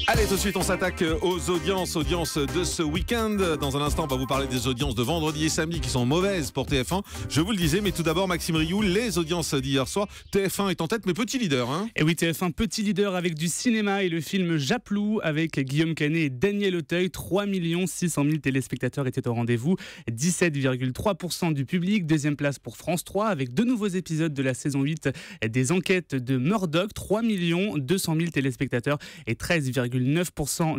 Allez, tout de suite, on s'attaque aux audiences de ce week-end. Dans un instant, on va vous parler des audiences de vendredi et samedi qui sont mauvaises pour TF1. Je vous le disais, mais tout d'abord, Maxime Rioux, les audiences d'hier soir. TF1 est en tête, mais petit leader. Et oui, TF1, petit leader avec du cinéma et le film Japlou avec Guillaume Canet et Daniel Auteuil. 3 600 000 téléspectateurs étaient au rendez-vous. 17,3% du public. Deuxième place pour France 3 avec 2 nouveaux épisodes de la saison 8 des enquêtes de Murdoch. 3 200 000 téléspectateurs et 13,9%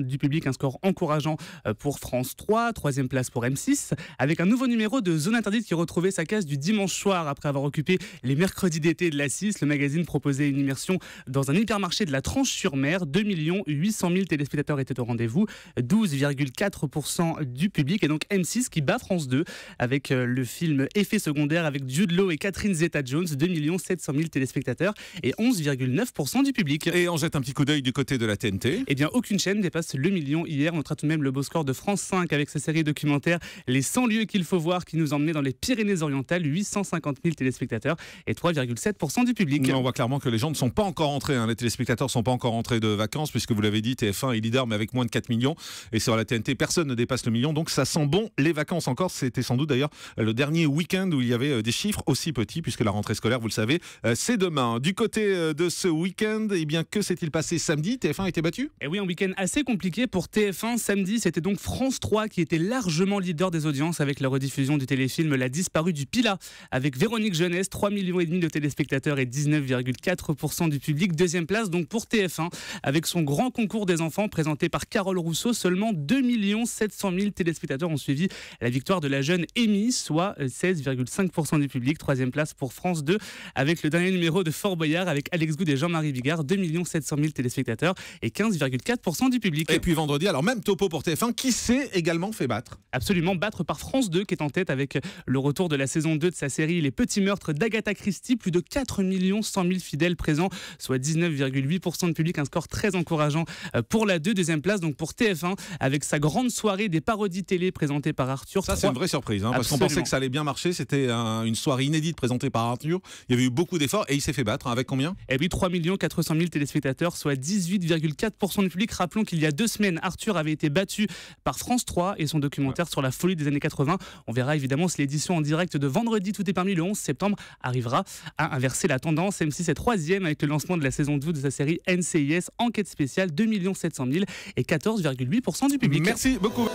du public, un score encourageant pour France 3. Troisième place pour M6 avec un nouveau numéro de Zone Interdite qui retrouvait sa case du dimanche soir après avoir occupé les mercredis d'été de la 6. Le magazine proposait une immersion dans un hypermarché de la Tranche-sur-Mer. 2 800 000 téléspectateurs étaient au rendez-vous, 12,4% du public, et donc M6 qui bat France 2 avec le film Effet secondaire avec Jude Law et Catherine Zeta-Jones. 2 700 000 téléspectateurs et 11,9% du public. Et on jette un petit coup d'œil du côté de la TNT. Eh bien, aucune chaîne dépasse le million hier. On notera tout de même le beau score de France 5 avec sa série documentaire Les 100 lieux qu'il faut voir qui nous emmenait dans les Pyrénées-Orientales. 850 000 téléspectateurs et 3,7% du public. On voit clairement que les gens ne sont pas encore rentrés. Les téléspectateurs ne sont pas encore rentrés de vacances puisque vous l'avez dit, TF1 est leader mais avec moins de 4 millions. Et sur la TNT, personne ne dépasse le million. Donc ça sent bon les vacances encore. C'était sans doute d'ailleurs le dernier week-end où il y avait des chiffres aussi petits puisque la rentrée scolaire, vous le savez, c'est demain. Du côté de ce week-end, eh bien, que s'est-il passé samedi? TF1 a été battu? Et oui, un week-end assez compliqué pour TF1. Samedi, c'était donc France 3 qui était largement leader des audiences avec la rediffusion du téléfilm La disparue du Pilat avec Véronique Jeunesse, 3,5 millions de téléspectateurs et 19,4% du public. Deuxième place donc pour TF1 avec son grand concours des enfants présenté par Carole Rousseau. Seulement 2 700 000 téléspectateurs ont suivi la victoire de la jeune Amy, soit 16,5% du public. Troisième place pour France 2 avec le dernier numéro de Fort Boyard avec Alex Good et Jean-Marie Bigard. 2 700 000 téléspectateurs et 15,4% du public. Et puis vendredi, alors même topo pour TF1 qui s'est également fait battre. Absolument, battre par France 2 qui est en tête avec le retour de la saison 2 de sa série Les Petits Meurtres d'Agatha Christie. Plus de 4 100 000 fidèles présents, soit 19,8% de public. Un score très encourageant pour la 2. Deuxième place donc pour TF1 avec sa grande soirée des parodies télé présentées par Arthur. Ça, c'est une vraie surprise parce qu'on pensait que ça allait bien marcher. C'était une soirée inédite présentée par Arthur. Il y avait eu beaucoup d'efforts et il s'est fait battre. Avec combien? Et oui, 3 400 000 téléspectateurs, soit 18,4% du public. Rappelons qu'il y a 2 semaines, Arthur avait été battu par France 3 et son documentaire sur la folie des années 80. On verra évidemment si l'édition en direct de vendredi Tout est permis le 11 septembre arrivera à inverser la tendance. M6 est 3e avec le lancement de la saison 12 de sa série NCIS Enquête spéciale. 2 700 000 et 14,8% du public. Merci beaucoup.